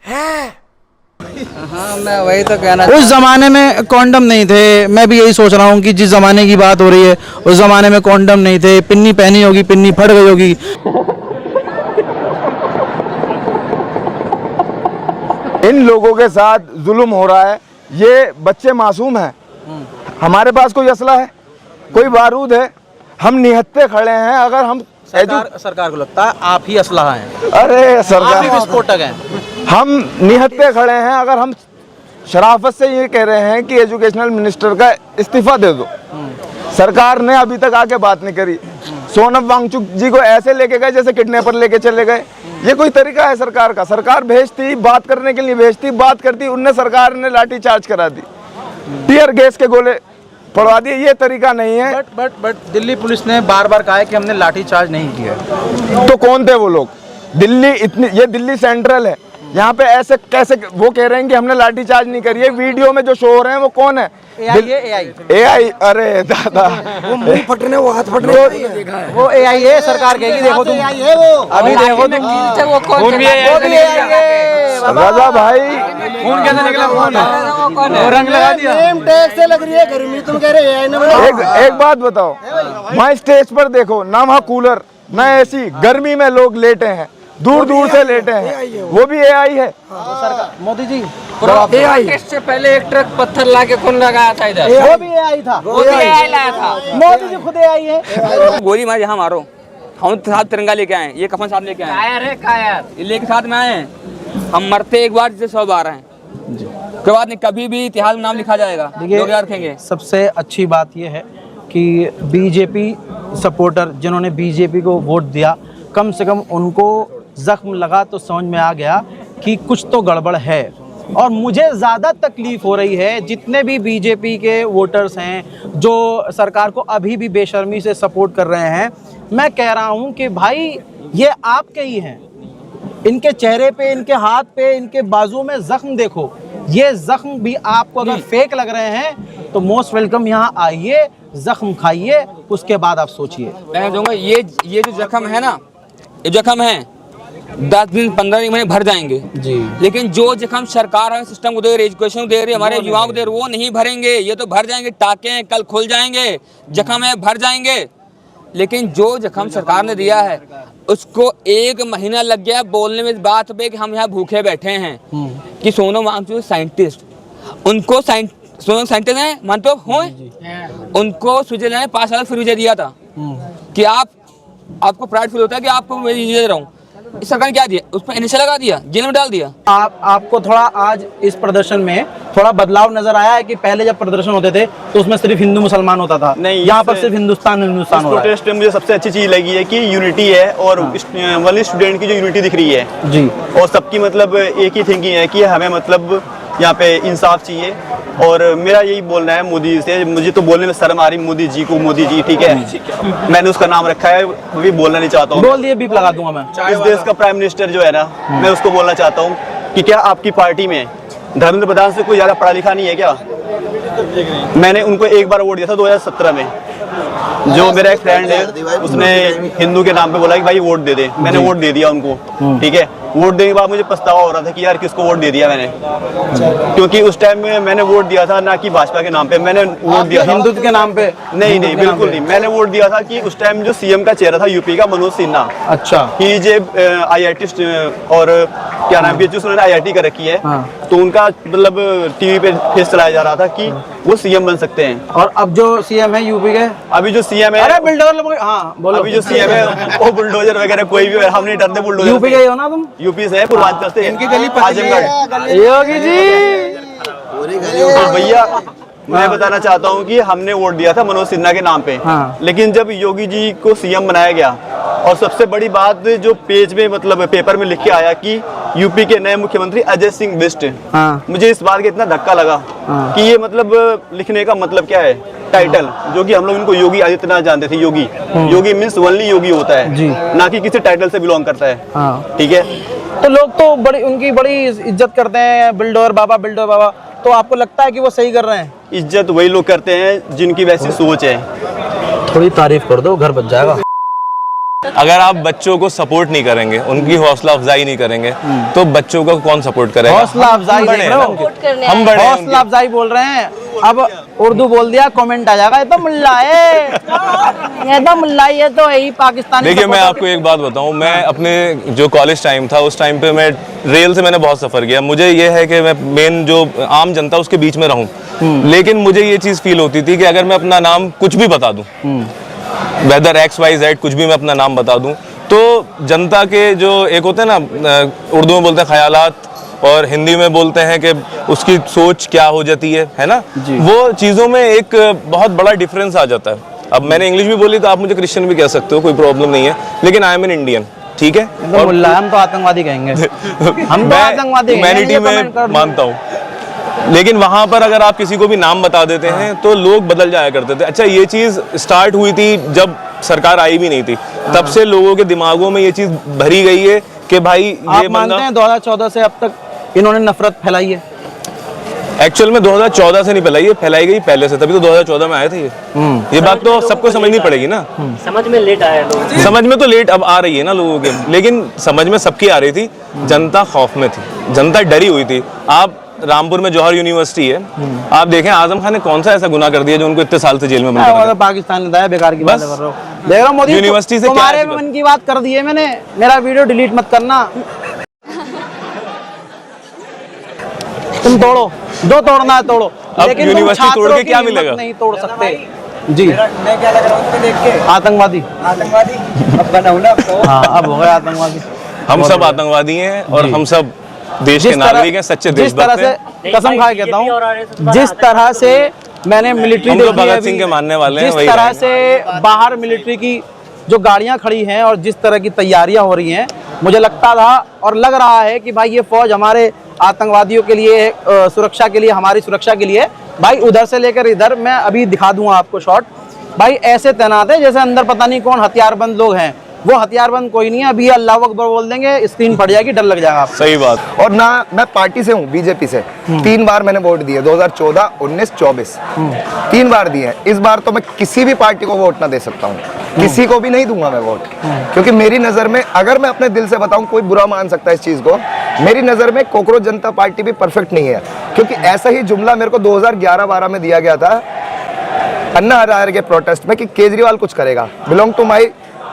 है? हाँ, मैं वही तो कहना, उस जमाने में कॉन्डम नहीं थे। मैं भी यही सोच रहा हूँ कि जिस जमाने की बात हो रही है उस जमाने में कॉन्डम नहीं थे। पिन्नी पहनी होगी, पिन्नी फट गई होगी। इन लोगों के साथ जुल्म हो रहा है, ये बच्चे मासूम हैं, हमारे पास कोई असला है? कोई बारूद है, हम निहत्ते खड़े हैं। अगर हम सरकार को लगता है आप ही असलहा हैं, अरे आप ही सरकार, विस्फोटक हैं। हम निहत्ते खड़े हैं। अगर हम शराफत से ये कह रहे हैं कि एजुकेशनल मिनिस्टर का इस्तीफा दे दो, सरकार ने अभी तक आके बात नहीं करी। सोनम वांगचुक जी को ऐसे लेके गए जैसे किडनैपर लेके चले गए। ये कोई तरीका है सरकार का? सरकार भेजती, बात करने के लिए भेजती, बात करती, उनने सरकार ने लाठी चार्ज करा दी, टीयर गैस के गोले पड़वा दिए। ये तरीका नहीं है। बट दिल्ली पुलिस ने बार बार कहा है कि हमने लाठी चार्ज नहीं किया। तो कौन थे वो लोग? दिल्ली इतनी, ये दिल्ली सेंट्रल है, यहाँ पे ऐसे कैसे वो कह रहे हैं कि हमने लाठी चार्ज नहीं करी है? वीडियो में जो शो हो रहे हैं वो कौन है? AI। अरे दादा, वो मुंह फटने, वो हाथ फटने वो AI है, सरकार कहेगी। देखो तुम, अभी देखो तुम, खून भी AI है। रजा भाई, खून कैसे निकला? खून वो रंग लगा दिया। टैक्स से लग रही है गर्मी, तुम कह रहे हैं एक बात बताओ, वहाँ स्टेज पर देखो ना वहाँ कूलर ना एसी, गर्मी में लोग लेटे हैं, दूर दूर से लेटे हैं, वो भी AI है। मोदी जी, इससे पहले एक ट्रक पत्थर ला के खून लगाया था इधर, वो भी AI था, वो भी AI लाया था। मोदी जी खुद AI है। गोली मार जहाँ मारो, हम साथ तिरंगा लेके आए, ये कफन साथ लेके आए, कायर है कायर, ये लेके साथ में आए हैं। हम मरते एक बार जिसे 100 बार हैं, कोई बात नहीं, कभी भी इतिहास में नाम लिखा जाएगा, लोग याद रखेंगे। सबसे अच्छी बात यह है कि बीजेपी सपोर्टर जिन्होंने बीजेपी को वोट दिया, कम से कम उनको जख्म लगा तो समझ में आ गया कि कुछ तो गड़बड़ है। और मुझे ज़्यादा तकलीफ़ हो रही है जितने भी बीजेपी के वोटर्स हैं जो सरकार को अभी भी बेशर्मी से सपोर्ट कर रहे हैं। मैं कह रहा हूं कि भाई ये आपके ही हैं, इनके चेहरे पे, इनके हाथ पे, इनके बाजू में जख्म देखो। ये जख्म भी आपको अगर फेक लग रहे हैं तो मोस्ट वेलकम, यहाँ आइए, जख्म खाइए, उसके बाद आप सोचिए। मैं कहूँगा ये जो जख्म है ना, ये जख्म है 10 दिन 15 महीने भर जाएंगे जी, लेकिन जो जख्म सरकार हमें सिस्टम को दे रही, एजुकेशन को दे रही, हमारे युवाओं को दे रही, वो नहीं भरेंगे। ये तो भर जाएंगे, टाके हैं, कल खुल जाएंगे, जख्म है भर जाएंगे। लेकिन जो जख्म सरकार ने दिया है उसको 1 महीना लग गया बोलने में इस बात पे कि हम यहाँ भूखे बैठे हैं कि सोनम वांगचुक साइंटिस्ट, उनको सोनम साइंटिस्ट हैं, मानते हो? उनको स्विट्जरलैंड में 5 साल फ्री वीजा दिया था कि आपको प्राइड फील होता है कि आपको मैं वीजा दे रहा हूँ। इस सरकार ने क्या दिया? उस पर NSA लगा दिया, जेल में डाल दिया। आपको थोड़ा आज इस प्रदर्शन में थोड़ा बदलाव नजर आया है कि पहले जब प्रदर्शन होते थे तो उसमें सिर्फ हिंदू मुसलमान होता था, नहीं, यहाँ पर सिर्फ हिंदुस्तान हो रहा है। प्रोटेस्ट में मुझे सबसे अच्छी चीज लगी है कि यूनिटी है, और वनली स्टूडेंट की जो यूनिटी दिख रही है जी, और सबकी मतलब एक ही थिंकिंग है कि हमें मतलब यहाँ पे इंसाफ चाहिए। और मेरा यही बोलना है मोदी जी से, मुझे तो बोलने में शर्म आ रही मोदी जी को, मोदी जी ठीक है, मैंने उसका नाम रखा है, वो भी बोलना नहीं चाहता हूँ। बोल दिए, बीप लगा दूंगा मैं। इस देश का प्राइम मिनिस्टर जो है ना, मैं उसको बोलना चाहता हूँ कि क्या आपकी पार्टी में धर्मेंद्र प्रधान से कोई ज़्यादा पढ़ा लिखा नहीं है क्या? मैंने उनको एक बार वोट दिया था 2017 में। जो मेरा एक फ्रेंड है उसने हिंदू के नाम पे बोला कि भाई वोट दे दे, मैंने वोट दे दिया उनको, ठीक है। वोट देने के बाद मुझे पछतावा हो रहा था कि यार किसको वोट दे दिया मैंने, क्योंकि उस टाइम में मैंने वोट दिया था ना कि भाजपा के नाम पे, मैंने वोट दिया हिंदुत्व के नाम पे? नहीं, बिल्कुल नहीं। मैंने वोट दिया था कि उस टाइम जो CM का चेहरा था यूपी का, मनोज सिन्हा, अच्छा, कि जे IIT और क्या नाम BHU उन्होंने IIT कर रखी है, तो उनका मतलब टीवी पे फेस चलाया जा रहा था कि वो CM बन सकते हैं। और अब जो CM है यूपी के, अभी जो CM है, अरे बिल्डर, हाँ बोलो, अभी जो CM है वो बुलडोजर वगैरह कोई भी, हम नहीं डरते बुलडोजर। यूपी के हो ना तुम? यूपी से है, पूर्वांचल से, इनकी गली आजमगढ़। योगी जी, तो भैया मैं बताना चाहता हूँ कि हमने वोट दिया था मनोज सिन्हा के नाम पे, लेकिन जब योगी जी को CM बनाया गया, और सबसे बड़ी बात जो पेज में मतलब पेपर में लिख के आया कि यूपी के नए मुख्यमंत्री अजय सिंह बिष्ट, मुझे इस बात का इतना धक्का लगा कि ये मतलब लिखने का मतलब क्या है, टाइटल, जो कि हम लोग इनको योगी आदित्यनाथ जानते थे। योगी मीन्स ओनली योगी होता है, ना कि किसी टाइटल से बिलोंग करता है, ठीक है। तो लोग तो उनकी बड़ी इज्जत करते हैं, बिल्डर बाबा, बिल्डर बाबा। तो आपको लगता है कि वो सही कर रहे हैं? इज्जत वही लोग करते हैं जिनकी वैसी सोच है। थोड़ी तारीफ कर दो, घर बच जाएगा। अगर आप बच्चों को सपोर्ट नहीं करेंगे, उनकी हौसला अफजाई नहीं करेंगे, तो बच्चों को कौन सपोर्ट करेगा? हौसला अफजाई हम देख रहे हो? हम बड़े हैं हौसला उनके। अफजाई बोल रहे हैं, अब उर्दू बोल दिया कमेंट आ जाएगा, ये तो मुल्ला है, ये तो मुल्ला, ये तो यही पाकिस्तानी। देखिए मैं आपको एक बात बताऊं, मैं अपने जो कॉलेज टाइम था उस टाइम पे मैं रेल से मैंने बहुत सफ़र किया। मुझे ये है कि मैं मेन जो आम जनता उसके बीच में रहूं, लेकिन मुझे ये चीज़ फील होती थी कि अगर मैं अपना नाम कुछ भी बता दूं, वेदर XYZ कुछ भी मैं अपना नाम बता दूं, तो जनता के जो एक होते हैं ना, उर्दू में बोलते हैं ख्यालात और हिंदी में बोलते हैं कि उसकी सोच क्या हो जाती है ना, वो चीज़ों में एक बहुत बड़ा डिफरेंस आ जाता है। अब मैंने इंग्लिश भी बोली तो आप मुझे क्रिश्चियन भी कह सकते हो, कोई प्रॉब्लम नहीं है, लेकिन आई एम एन इंडियन, ठीक है? तो मुल्ला, हम तो आतंकवादी कहेंगे, हम तो आतंकवादी ह्यूमैनिटी में मानता हूँ, लेकिन वहां पर अगर आप किसी को भी नाम बता देते हैं तो लोग बदल जाया करते थे। अच्छा, ये चीज़ स्टार्ट हुई थी जब सरकार आई भी नहीं थी, तब से लोगों के दिमागों में ये चीज़ भरी गई है कि भाई ये मानते हैं 2014 से अब तक इन्होंने नफरत फैलाई है? एक्चुअल में 2014 से नहीं फैलाई है, फैलाई गई पहले से, तभी तो 2014 में आए थे ये बात तो सबको समझनी पड़ेगी ना। समझ में लेट आया लोग, समझ में तो लेट अब आ रही है ना लोगों के, लेकिन समझ में सबकी आ रही थी। जनता खौफ में थी, जनता डरी हुई थी। आप रामपुर में जौहर यूनिवर्सिटी है, आप देखें आजम खान ने कौन सा ऐसा गुनाह कर दिया जो उनको इतने साल से जेल में बंद कर दिया? पाकिस्तान ने दाया, बेकार की बात कर रहे हो। देख रहा हूं मोदी, यूनिवर्सिटी से तुम्हारे मन की बात कर दी है मैंने, मेरा वीडियो डिलीट मत करना। तुम तोड़ो, जो तोड़ना है तोड़ो, लेकिन तुम यूनिवर्सिटी तोड़ छात्रों के की क्या हिम्मत मिलेगा? नहीं तोड़ सकते जी। मैं क्या लग रहा हूँ देख के? आतंकवादी। आतंकवादी अब बना हूँ ना अब तो। हाँ, अब हो गए आतंकवादी। हम सब आतंकवादी हैं और हम सब देश के नागरिक हैं, सच्चे देशभक्त हैं। कसम खा के कहता हूँ, जिस तरह से मैंने मिलिट्री हम तो देखी है भगत सिंह के मानने वाले हैं, जिस वही तरह रहेंगे। से बाहर मिलिट्री की जो गाड़ियां खड़ी हैं और जिस तरह की तैयारियां हो रही हैं, मुझे लगता था और लग रहा है कि भाई ये फौज हमारे आतंकवादियों के लिए, सुरक्षा के लिए, हमारी सुरक्षा के लिए, भाई उधर से लेकर इधर, मैं अभी दिखा दूंगा आपको शॉट, भाई ऐसे तैनात है जैसे अंदर पता नहीं कौन हथियारबंद लोग हैं। वो हथियारबंद कोई नहीं है, अभी अल्लाह अकबर बोल देंगे स्क्रीन फट जाएगी, डर लग जाएगा आपको। सही बात। और ना मैं पार्टी से हूँ, बीजेपी से 3 बार मैंने वोट दिए, 2014, 19, 24 3 बार दिए हैं। इस बार तो मैं किसी भी पार्टी को वोट ना दे सकता हूँ, किसी को भी नहीं दूंगा मैं वोट, क्योंकि मेरी नज़र में, अगर मैं अपने दिल से बताऊँ, कोई बुरा मान सकता है इस चीज़ को, मेरी नज़र में कॉकरोच जनता पार्टी भी परफेक्ट नहीं है। क्योंकि ऐसा ही जुमला मेरे को 2011-12 में दिया गया था अन्ना हजारे के प्रोटेस्ट में कि केजरीवाल कुछ करेगा, बिलोंग टू माई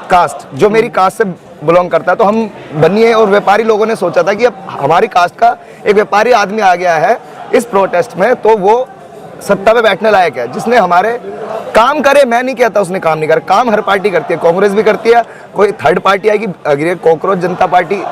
कास्ट, जो मेरी कास्ट से बिलोंग करता है। तो हम बनिए, और व्यापारी लोगों ने सोचा था कि अब हमारी कास्ट का एक व्यापारी आदमी आ गया है इस प्रोटेस्ट में, तो वो सत्ता पे बैठने लायक है, जिसने हमारे काम करे। मैं नहीं कहता उसने काम नहीं करा, काम हर पार्टी करती है, कांग्रेस भी करती है, कोई थर्ड पार्टी आएगी, अगर ये cockroach Janata party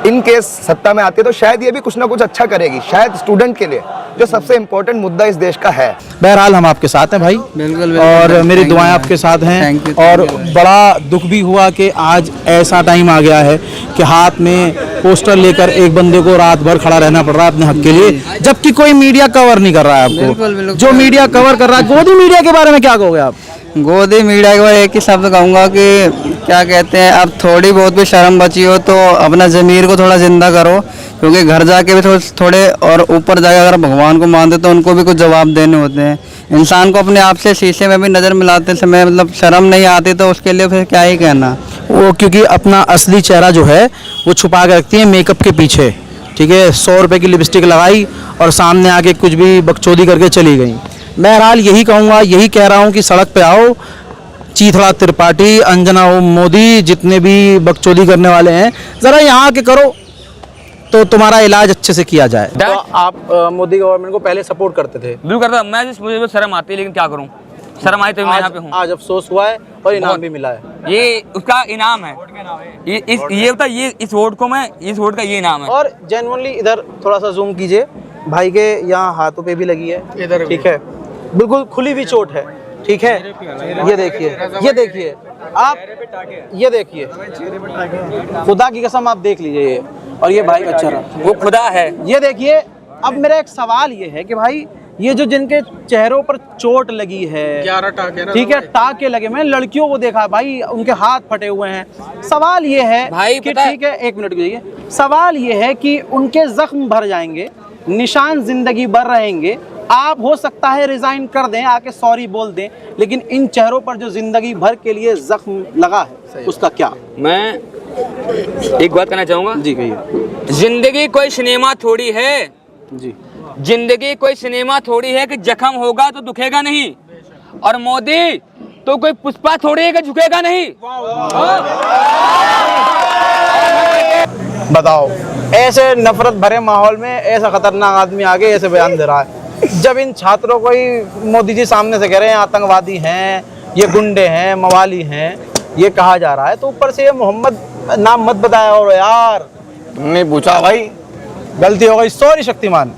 in case सत्ता में आती है तो शायद ये भी कुछ ना कुछ अच्छा करेगी, शायद स्टूडेंट के लिए, जो सबसे इम्पोर्टेंट मुद्दा इस देश का है। बहरहाल हम आपके साथ हैं भाई, बिल्कुल, और मेरी thank you, दुआएं आपके साथ हैं। Thank you, और बड़ा दुख भी हुआ कि आज ऐसा टाइम आ गया है कि हाथ में पोस्टर लेकर एक बंदे को रात भर खड़ा रहना पड़ रहा है अपने हक के लिए, जबकि कोई मीडिया कवर नहीं कर रहा है बिल्कुल, आपको। बिल्कुल। जो मीडिया कवर कर रहा है, गोदी मीडिया के बारे में क्या कहोगे आप? गोदी मीडिया के बारे में एक ही शब्द कहूँगा कि क्या कहते हैं, अब थोड़ी बहुत भी शर्म बची हो तो अपना ज़मीर को थोड़ा जिंदा करो, क्योंकि घर जाके भी थोड़े और ऊपर जाके अगर भगवान को मानते तो उनको भी कुछ जवाब देने होते हैं। इंसान को अपने आप से शीशे में भी नज़र मिलाते समय मतलब शर्म नहीं आती तो उसके लिए फिर क्या ही कहना। वो क्योंकि अपना असली चेहरा जो है वो छुपा के रखती है मेकअप के पीछे, ठीक है, 100 रुपये की लिपस्टिक लगाई और सामने आके कुछ भी बकचोदी करके चली गई। बहरहाल यही कहूँगा, यही कह रहा हूँ कि सड़क पे आओ, चीथड़ा त्रिपाठी, अंजना मोदी, जितने भी बकचोदी करने वाले हैं, ज़रा यहाँ के करो तो तुम्हारा इलाज अच्छे से किया जाए। तो आप मोदी गवर्नमेंट को पहले सपोर्ट करते थे? बिल्कुल करता, मैं मुझे शर्म आती है, लेकिन क्या करूँ, शर्म आई तो मैं यहाँ पे हूँ। आज अफसोस हुआ है और इनाम भी मिला है। ये उसका इनाम है, ये बता, ये इस वोट को मैं, इस वोट का ये इनाम है। और जेन्युइनली इधर थोड़ा सा जूम कीजिए, भाई के यहाँ हाथों पे भी लगी है, इधर ठीक है, बिल्कुल खुली हुई चोट है, ठीक है। ये देखिए, ये देखिए आप, ये देखिए, खुदा की कसम आप देख लीजिए ये, और ये भाई का चेहरा वो खुदा है। ये देखिए। अब मेरा एक सवाल ये है कि भाई ये जो जिनके चेहरों पर चोट लगी है, 11 टाके, ठीक है, टाके लगे, मैंने लड़कियों को देखा भाई, उनके हाथ फटे हुए हैं। सवाल ये है भाई कि ठीक है, एक मिनट कीजिए, सवाल ये है कि उनके जख्म भर जाएंगे, निशान जिंदगी भर रहेंगे, आप हो सकता है रिजाइन कर दें, आके सॉरी बोल दें, लेकिन इन चेहरों पर जो जिंदगी भर के लिए जख्म लगा है उसका क्या? मैं एक बात कहना चाहूँगा जी कहिए। जिंदगी कोई सिनेमा थोड़ी है जी, जिंदगी कोई सिनेमा थोड़ी है कि जख्म होगा तो दुखेगा नहीं, और मोदी तो कोई पुष्पा थोड़ी है कि झुकेगा नहीं। बताओ, ऐसे नफरत भरे माहौल में ऐसा खतरनाक आदमी आगे ऐसे बयान दे रहा है। जब इन छात्रों को ही मोदी जी सामने से कह रहे हैं आतंकवादी हैं, ये गुंडे हैं, मवाली हैं, ये कहा जा रहा है, तो ऊपर से ये मोहम्मद नाम मत बताया और यार। तुमने पूछा भाई, गलती हो गई, सॉरी शक्तिमान।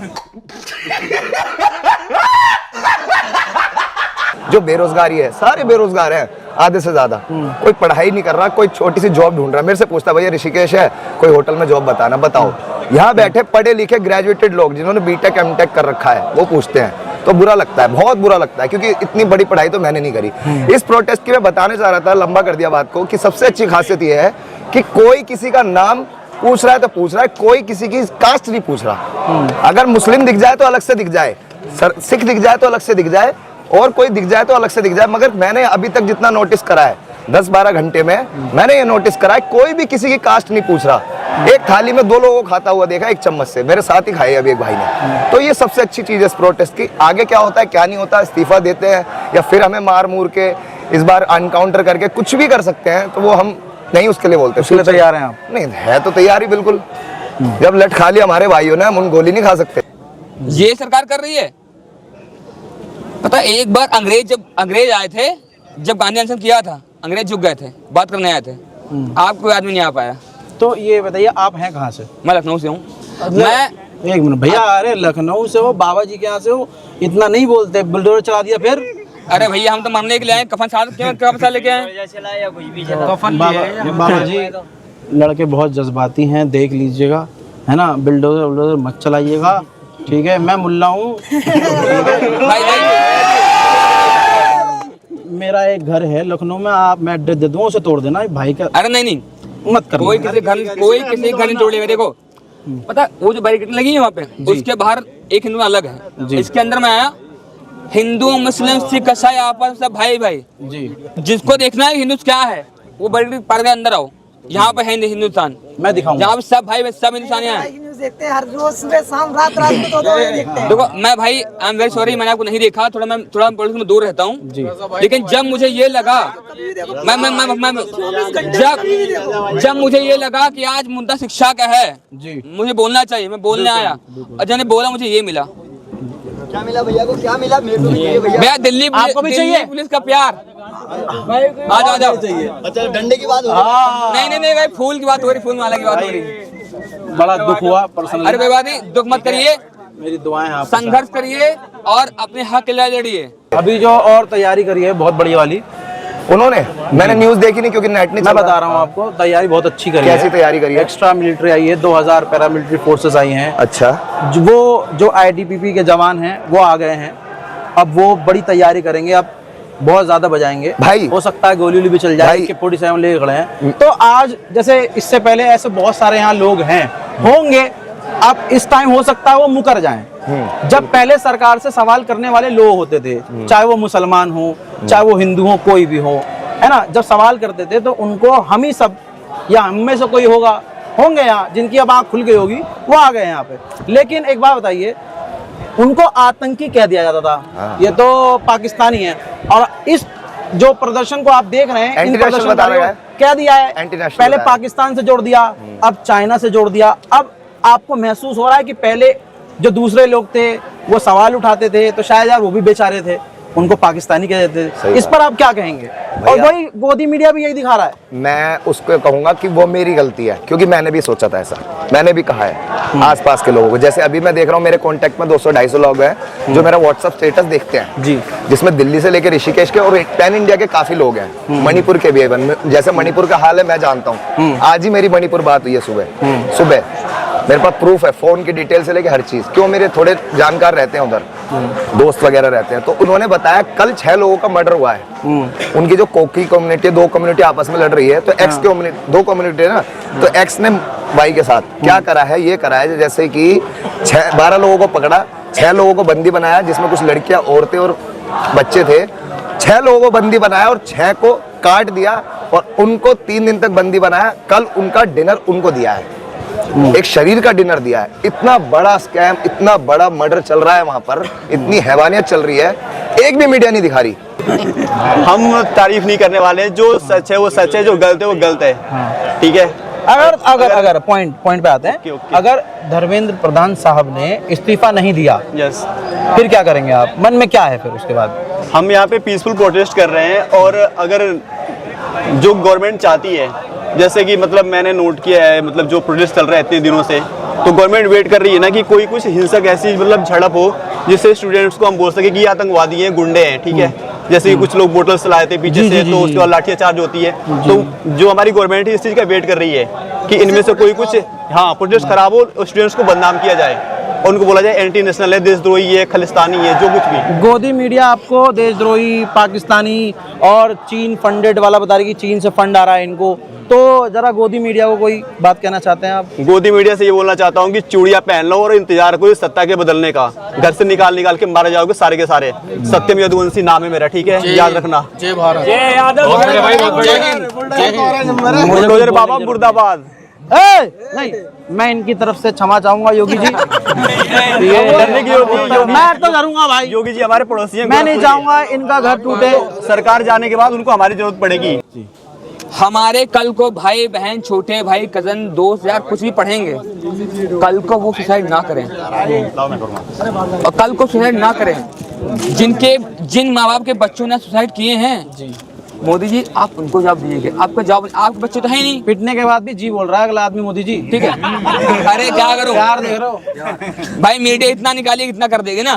जो बेरोजगारी है, सारे बेरोजगार हैं आधे से ज्यादा। कोई पढ़ाई नहीं कर रहा, कोई छोटी सी जॉब ढूंढ रहा है। मेरे से पूछता भैया ऋषिकेश है, कोई होटल में जॉब बताना, बताओ। यहाँ बैठे पढ़े लिखे ग्रेजुएटेड लोग जिन्होंने बीटेक एमटेक कर रखा है वो पूछते हैं, तो बुरा लगता है, बहुत बुरा लगता है, क्योंकि इतनी बड़ी पढ़ाई तो मैंने नहीं करी। इस प्रोटेस्ट की मैं बताने चाह रहा था, लंबा कर दिया बात को, कि सबसे अच्छी खासियत ये है कि कोई किसी का नाम पूछ रहा है तो पूछ रहा है, कोई किसी की कास्ट नहीं पूछ रहा। अगर मुस्लिम दिख जाए तो अलग से दिख जाए, सिख दिख जाए तो अलग से दिख जाए, और कोई दिख जाए तो अलग से दिख जाए। मगर मैंने अभी तक जितना नोटिस करा है 10-12 घंटे में, मैंने ये नोटिस करा है कोई भी किसी की कास्ट नहीं पूछ रहा। एक थाली में 2 लोगों को खाता हुआ देखा, एक चम्मच से, मेरे साथ ही खाए अभी एक भाई ने। तो ये सबसे अच्छी चीज है इस प्रोटेस्ट की। आगे क्या होता है क्या नहीं होता, इस्तीफा देते हैं या फिर हमें मार मूर के इस बार अनकाउंटर करके कुछ भी कर सकते हैं, तो वो हम नहीं उसके लिए बोलते। उसके लिए तैयार हैं आप? नहीं है तो तैयारी बिल्कुल। जब लट खा लिया हमारे भाइयों ने, हम उन गोली नहीं खा सकते। ये सरकार कर रही है। पता है, एक बार अंग्रेज आए थे, जब गांधी अनशन किया था, अंग्रेज झुक गए थे, बात करने आए थे, आप कोई आदमी नहीं आ पाया। तो ये बताइए, आप हैं कहाँ से? मैं लखनऊ से हूँ। मैं एक मिनट भैया, अरे लखनऊ से हो, बाबा जी के यहाँ से हो, इतना नहीं बोलते, बुलडोजर चला दिया फिर। अरे भैया, हम तो मरने के लिए आए, कफन साथ लेके आए। बाबा जी लड़के बहुत जज्बाती हैं, देख लीजिएगा, है ना, बुलडोजर मत चलाइएगा, ठीक है? मैं मुल्ला हूँ, मेरा एक घर है लखनऊ में, आप मैं एड्रेस दे दूँ, उसे तोड़ देना भाई का। अरे नहीं मत कर, कोई किसी घर नहीं तोड़ेगा। देखो, पता वो जो बैरिकेड लगी है वहाँ पे, उसके बाहर एक हिंदू अलग है, इसके अंदर में आया हिंदू मुस्लिम सिख ईसाई आपस सब भाई भाई जी। जिसको देखना है हिंदू क्या है, वो बैरिकेड पार के अंदर आओ। यहाँ पे है हिंदुस्तान, मैं दिखाऊंगा, जहाँ पे सब भाई सब हिंदुस्तानी हैं। देखते हैं हर रोज, सुबह शाम रात रात में तो देखते हैं। देखो मैं भाई, आई एम वेरी सॉरी, मैंने आपको नहीं देखा, मैं थोड़ा पॉलिटिक्स में दूर रहता हूँ, लेकिन जब मुझे ये लगा, जब मुझे ये लगा कि आज मुद्दा शिक्षा का है, मुझे बोलना चाहिए, मैं बोलने आया, और जब बोला मुझे ये मिला। क्या मिला भैया को, क्या मिला मेरे को? भैया दिल्ली पुलिस का प्यार। आ जाओ। अच्छा, डंडे की बात हो रही? नहीं भाई, फूल की बात हो रही, फूल माला की बात हो रही। बड़ा दुख हुआ पर्सनली। अरे कोई बात नहीं, दुख मत करिए, मेरी दुआएं आप, संघर्ष करिए और अपने हक के लिए लड़िए। अभी जो और तैयारी करी है बहुत बड़ी वाली उन्होंने, मैंने न्यूज देखी नहीं क्योंकि नेट नहीं, मैं बता रहा हूँ आपको, तैयारी बहुत अच्छी करी है। कैसी तैयारी करी है? एक्स्ट्रा मिलिट्री आई है, 2000 पैरामिलिट्री फोर्सेस आई हैं। अच्छा, वो जो ITBP के जवान हैं वो आ गए हैं, अब वो बड़ी तैयारी करेंगे, अब बहुत ज्यादा बजाएंगे भाई। हो सकता है गोली भी चल जाए, कि 47 लेके खड़े हैं। तो आज जैसे इससे पहले ऐसे बहुत सारे यहाँ लोग हैं होंगे, अब इस टाइम हो सकता है वो मुकर जाएं। जब पहले सरकार से सवाल करने वाले लोग होते थे, चाहे वो मुसलमान हो, चाहे वो हिंदू हो, कोई भी हो, है ना, जब सवाल करते थे तो उनको हम ही सब या हम में से कोई होंगे यहाँ जिनकी अब आँख खुल गई होगी, वो आ गए यहाँ पे। लेकिन एक बात बताइए, उनको आतंकी कह दिया जाता था, ये तो पाकिस्तानी है, और इस जो प्रदर्शन को आप देख रहे हैं, इन प्रदर्शन कह दिया है, पहले पाकिस्तान से जोड़ दिया, अब चाइना से जोड़ दिया। अब आपको महसूस हो रहा है कि पहले जो दूसरे लोग थे वो सवाल उठाते थे, तो शायद यार वो भी बेचारे थे, उनको पाकिस्तानी कह देते थे। इस पर आप क्या कहेंगे? और वही गोदी मीडिया भी यही दिखा रहा है। मैं उसको कहूंगा कि वो मेरी गलती है, क्योंकि मैंने भी सोचा था ऐसा, मैंने भी कहा है आसपास के लोगों को। जैसे अभी मैं देख रहा हूँ मेरे कांटेक्ट में 200-250 लोग हैं जो मेरा व्हाट्सएप स्टेटस देखते हैं जी, जिसमें दिल्ली से लेकर ऋषिकेश के और पैन इंडिया के काफी लोग हैं, मणिपुर के भी। जैसे मणिपुर का हाल है मैं जानता हूँ, आज ही मेरी मणिपुर बात हुई है सुबह, मेरे पास प्रूफ है, फोन की डिटेल से लेके हर चीज। क्यों, मेरे थोड़े जानकार रहते हैं उधर, दोस्त वगैरह रहते हैं, तो उन्होंने बताया कल 6 लोगों का मर्डर हुआ है। उनकी जो कोकी कम्युनिटी, 2 कम्युनिटी आपस में लड़ रही है, तो एक्स कम्युनिटी, 2 कम्युनिटी है ना, तो एक्स ने वाई के साथ क्या करा है, ये करा है जैसे कि 12 लोगों को पकड़ा, 6 लोगों को बंदी बनाया, जिसमें कुछ लड़कियां, औरतें और बच्चे थे। 6 लोगों को बंदी बनाया और 6 को काट दिया और उनको 3 दिन तक बंदी बनाया। कल उनका डिनर उनको दिया है, एक शरीर का डिनर दिया है। इतना बड़ा स्कैम, इतना बड़ा मर्डर चल रहा है वहां पर, इतनी हैवानियत चल रही है, एक भी मीडिया नहीं दिखा रही। हम तारीफ नहीं करने वाले हैं, जो सच है वो सच है, जो गलत है वो गलत है, ठीक है। अगर पॉइंट पे आते हैं, अगर धर्मेंद्र प्रधान साहब ने इस्तीफा नहीं दिया, यस, फिर क्या करेंगे आप? मन में क्या है फिर उसके बाद? हम यहाँ पे पीसफुल प्रोटेस्ट कर रहे हैं और अगर जो गवर्नमेंट चाहती है, जैसे कि मतलब मैंने नोट किया है, मतलब जो प्रोटेस्ट चल रहा है इतने दिनों से, तो गवर्नमेंट वेट कर रही है ना कि कोई कुछ हिंसक ऐसी मतलब झड़प हो जिससे स्टूडेंट्स को हम बोल सके कि ये आतंकवादी हैं, गुंडे हैं, ठीक है। जैसे कि कुछ लोग बोतल्स चलाए थे पीछे से, तो उसके बाद लाठीचार्ज होती है। तो जो हमारी गवर्नमेंट है इस चीज़ का वेट कर रही है कि इनमें से कोई कुछ प्रोटेस्ट खराब हो, स्टूडेंट्स को बदनाम किया जाए और उनको बोला जाए एंटी नेशनल है, देशद्रोही है, खालिस्तानी है, जो कुछ भी। गोदी मीडिया आपको देशद्रोही, पाकिस्तानी और चीन फंडेड वाला बता रही कि चीन से फंड आ रहा है इनको, तो जरा गोदी मीडिया को कोई बात कहना चाहते हैं आप? गोदी मीडिया से ये बोलना चाहता हूँ कि चूड़ियां पहन लो और इंतजार करो सत्ता के बदलने का। घर से निकाल के मारे जाओगे सारे के सारे। सत्यम यदुवंशी नाम है मेरा, ठीक है, याद रखना। जय भारत, जय यादव, बुलडोजर बाबा मुर्दाबाद। नहीं, मैं इनकी तरफ से क्षमा चाहूंगा योगी जी। डरने की जरूरत नहीं, मैं तो डरूंगा भाई। योगी जी हमारे पड़ोसी हैं, मैं नहीं चाहूंगा इनका घर टूटे। सरकार जाने के बाद उनको हमारी जरूरत पड़ेगी। हमारे कल को भाई बहन, छोटे भाई, कजन, दोस्त या कुछ भी पढ़ेंगे, कल को वो सुसाइड ना करें, और कल को सुसाइड ना करें। जिन माँ बाप के बच्चों ने सुसाइड किए हैं, मोदी जी आप उनको जवाब दीजिएगा। आपका जवाब, आपके बच्चे तो है नहीं। पिटने के बाद भी जी बोल रहा है अगला आदमी, मोदी जी, ठीक है। अरे क्या करो यार, देख रहे हो भाई, मीडिया इतना निकालिए कितना कर देगी ना,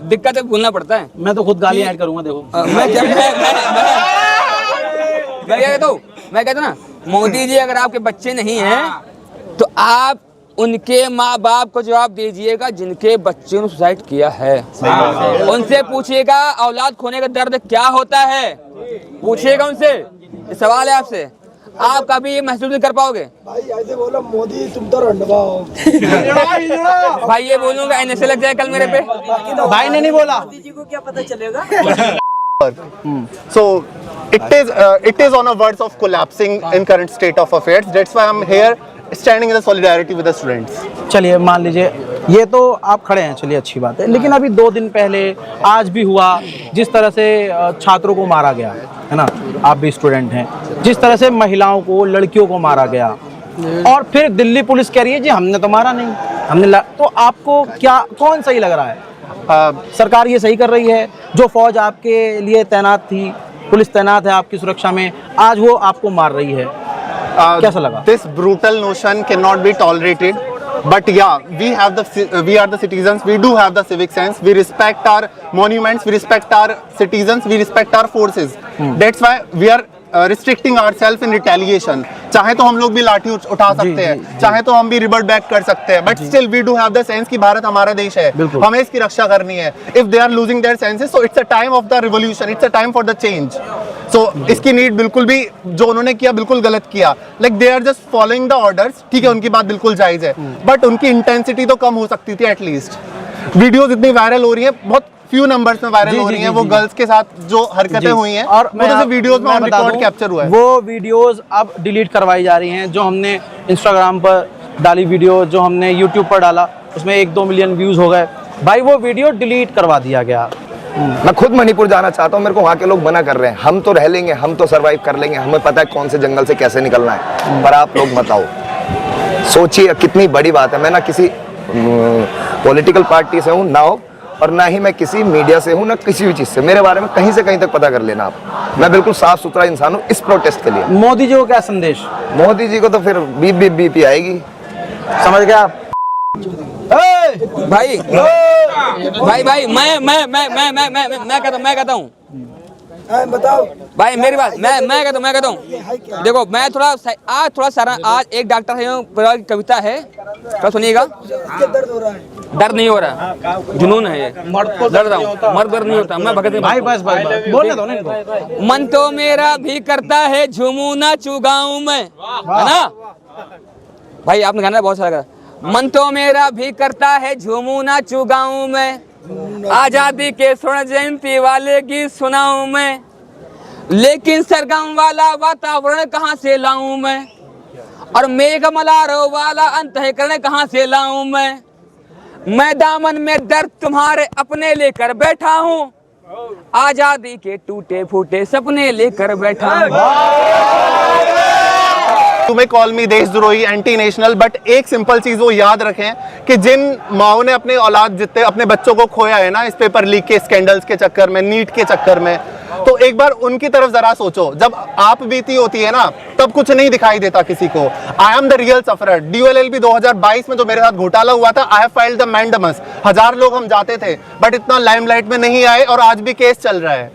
दिक्कत है, बोलना पड़ता है। मैं तो खुद गाली ऐड करूंगा, देखो। मैं कहता ना, मोदी जी अगर आपके बच्चे नहीं हैं तो आप उनके माँ बाप को जवाब दीजिएगा जिनके बच्चों ने सुसाइड किया है। उनसे पूछिएगा औलाद खोने का दर्द क्या होता है, पूछिएगा उनसे। ये सवाल है आपसे, आप कभी ये महसूस नहीं कर पाओगे। भाई ऐसे बोलो मोदी तुम तो रंडवा हो। भाई ये बोलूंगा ऐसे लग जाए कल मेरे पे। भाई ने नहीं बोला, मोदी जी को क्या पता चलेगा। So it is on a verge of collapsing in current state of affairs. That's why I'm here standing in the solidarity with the students. चलिए मान लीजिए ये तो आप खड़े हैं, चलिए अच्छी बात है, लेकिन अभी 2 दिन पहले आज भी हुआ, जिस तरह से छात्रों को मारा गया है ना, आप भी स्टूडेंट हैं, जिस तरह से महिलाओं को, लड़कियों को मारा गया, और फिर दिल्ली पुलिस कह रही है जी हमने तो मारा नहीं, तो आपको क्या, कौन सही लग रहा है? सरकार ये सही कर रही है, जो फौज आपके लिए तैनात थी, पुलिस तैनात है आपकी सुरक्षा में, आज वो आपको मार रही है, कैसा लगा? This brutal notion cannot be tolerated. But yeah, we are the citizens. We do have the civic sense. We respect our monuments. We respect our citizens. We respect our forces. That's why we are restricting ourselves in retaliation. चाहे तो हम लोग भी लाठी उठा सकते हैं, चाहे तो हम भी रिबर्ट बैक कर सकते हैं, but still we do have the sense कि भारत हमारा देश है, हमें इसकी रक्षा करनी है। If they are losing their senses, so it's a time of the revolution, it's a time for the change. So इसकी नीड बिल्कुल भी, जो उन्होंने किया बिल्कुल गलत किया। Like they are just following the orders, ठीक है, उनकी बात बिल्कुल जायज है, बट उनकी इंटेंसिटी तो कम हो सकती थी एटलीस्ट। वीडियोज इतनी वायरल हो रही है, बहुत फ्यू नंबर्स में वायरल हो रही हैं, वो गर्ल्स के साथ जो हरकतें हुई हैं, और वीडियोस में ऑन रिकॉर्ड कैप्चर हुआ है। वो वीडियोस अब डिलीट करवाई जा रही हैं, जो हमने इंस्टाग्राम पर डाली वीडियो, जो हमने यूट्यूब पर डाला, उसमें 1-2 मिलियन व्यूज हो गए, भाई वो वीडियो डिलीट करवा दिया गया। मैं खुद मणिपुर जाना चाहता हूँ, मेरे को वहाँ के लोग मना कर रहे हैं। हम तो रह लेंगे, हम तो सरवाइव कर लेंगे, हमें पता है कौन से जंगल से कैसे निकलना है, पर आप लोग बताओ, सोचिए कितनी बड़ी बात है। मैं ना किसी पॉलिटिकल पार्टी से हूँ ना हो, और ना ही मैं किसी मीडिया से हूँ, ना किसी भी चीज़ से। मेरे बारे में कहीं से कहीं तक पता कर लेना आप। मैं बिल्कुल साफ सुथरा इंसान हूँ इस प्रोटेस्ट के लिए। मोदी जी को क्या संदेश? मोदी जी को तो फिर बीपी आएगी, समझ गया आप? भाई मैं कहता हूँ बताओ भाई, मेरी बात, मैं कहता हूँ देखो, मैं थोड़ा सारा आज एक डॉक्टर है, कविता है, क्या सुनिएगा। दर्द हो रहा है, दर्द नहीं हो रहा, जुनून है ये, दर्द रहा हूँ, मर्द दर्द नहीं होता, मैं भगत नहीं। भाई बस बोलने दो ना इनको। मन तो मेरा भी करता है झूमू ना चुगाऊं मैं, है ना भाई, आपने गाना बहुत अच्छा लगा। मन तो मेरा भी करता है झूमू नाचू गाऊं मैं, आजादी के स्वर्ण जयंती वाले गीत सुनाऊं मैं, लेकिन सरगम वाला वातावरण कहाँ से लाऊं मैं, और मेघ मलारो वाला अंतःकरण कहाँ से लाऊं मैं दामन में दर्द तुम्हारे अपने लेकर बैठा हूँ, आजादी के टूटे फूटे सपने लेकर बैठा हूँ। तुम्हें कॉल मी देशद्रोही, एंटी नेशनल, बट एक सिंपल चीज वो याद रखें कि जिन माओ ने अपने औलाद जितने अपने बच्चों को खोया है ना इस पेपर लीक के स्कैंडल्स के चक्कर में, नीट के चक्कर में, तो एक बार उनकी तरफ जरा सोचो। जब आप बीती होती है ना तब कुछ नहीं दिखाई देता किसी को। I am the real sufferer. DULLB 2022 में जो मेरे साथ घोटाला हुआ था, I have filed the mandamus. 1000 लोग हम जाते थे बट इतना लाइमलाइट में नहीं आए और आज भी केस चल रहा है।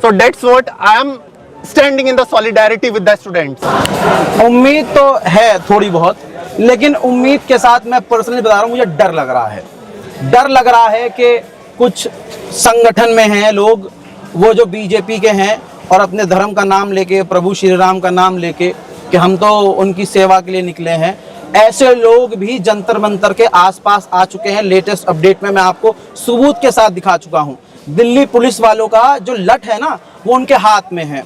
So that's what I am standing in the solidarity with the students. उम्मीद तो है थोड़ी बहुत, लेकिन उम्मीद के साथ मैं पर्सनली बता रहा हूँ, मुझे डर लग रहा है। डर लग रहा है कि कुछ संगठन में हैं लोग, वो जो बीजेपी के हैं और अपने धर्म का नाम लेके, प्रभु श्री राम का नाम लेके कि हम तो उनकी सेवा के लिए निकले हैं, ऐसे लोग भी जंतर मंतर के आसपास आ चुके हैं। लेटेस्ट अपडेट में मैं आपको सबूत के साथ दिखा चुका हूं। दिल्ली पुलिस वालों का जो लठ है ना वो उनके हाथ में है।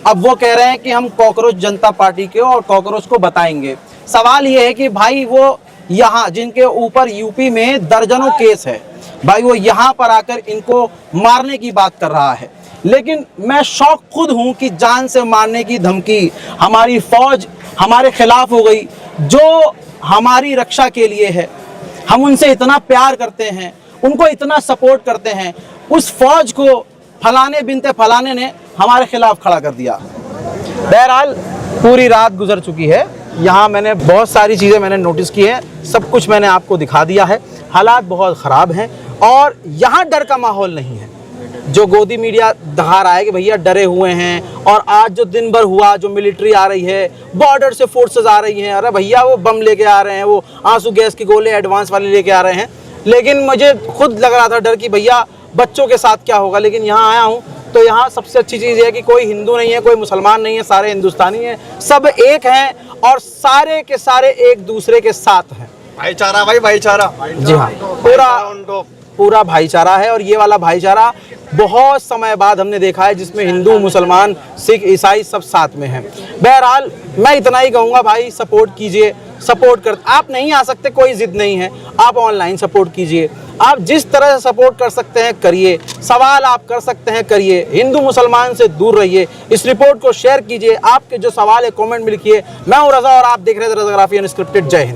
अब वो कह रहे हैं कि हम कॉकरोच जनता पार्टी के और कॉकरोच को बताएंगे। सवाल ये है कि भाई वो यहाँ जिनके ऊपर यूपी में दर्जनों केस है, भाई वो यहाँ पर आकर इनको मारने की बात कर रहा है। लेकिन मैं शौक खुद हूँ कि जान से मारने की धमकी हमारी फौज हमारे खिलाफ हो गई, जो हमारी रक्षा के लिए है। हम उनसे इतना प्यार करते हैं, उनको इतना सपोर्ट करते हैं, उस फौज को फलाने बिनते फलाने ने हमारे खिलाफ खड़ा कर दिया। बहरहाल पूरी रात गुजर चुकी है, यहाँ मैंने बहुत सारी चीज़ें मैंने नोटिस की हैं, सब कुछ मैंने आपको दिखा दिया है। हालात बहुत ख़राब हैं और यहाँ डर का माहौल नहीं है। जो गोदी मीडिया दिखा रहा है कि भैया डरे हुए हैं, और आज जो दिन भर हुआ, जो मिलिट्री आ रही है, बॉर्डर से फोर्सेस आ रही हैं, अरे भैया वो बम लेके आ रहे हैं, वो आंसू गैस के गोले एडवांस वाले लेके आ रहे हैं। लेकिन मुझे खुद लग रहा था डर कि भैया बच्चों के साथ क्या होगा। लेकिन यहाँ आया हूँ तो यहाँ सबसे अच्छी चीज़ है कि कोई हिंदू नहीं है, कोई मुसलमान नहीं है, सारे हिंदुस्तानी हैं, सब एक हैं और सारे के सारे एक दूसरे के साथ हैं। भाईचारा भाई, भाईचारा। जी हाँ, पूरा भाईचारा है। और ये वाला भाईचारा बहुत समय बाद हमने देखा है, जिसमें हिंदू, मुसलमान, सिख, ईसाई सब साथ में हैं। बहरहाल मैं इतना ही कहूँगा भाई, सपोर्ट कीजिए, सपोर्ट कर। आप नहीं आ सकते, कोई जिद नहीं है, आप ऑनलाइन सपोर्ट कीजिए। आप जिस तरह से सपोर्ट कर सकते हैं करिए, सवाल आप कर सकते हैं करिए, हिंदू मुसलमान से दूर रहिए। इस रिपोर्ट को शेयर कीजिए, आपके जो सवाल है कमेंट में लिखिए। मैं हूं रजा और आप देख रहे थे रजाग्राफी अनस्क्रिप्टेड। जय हिंद।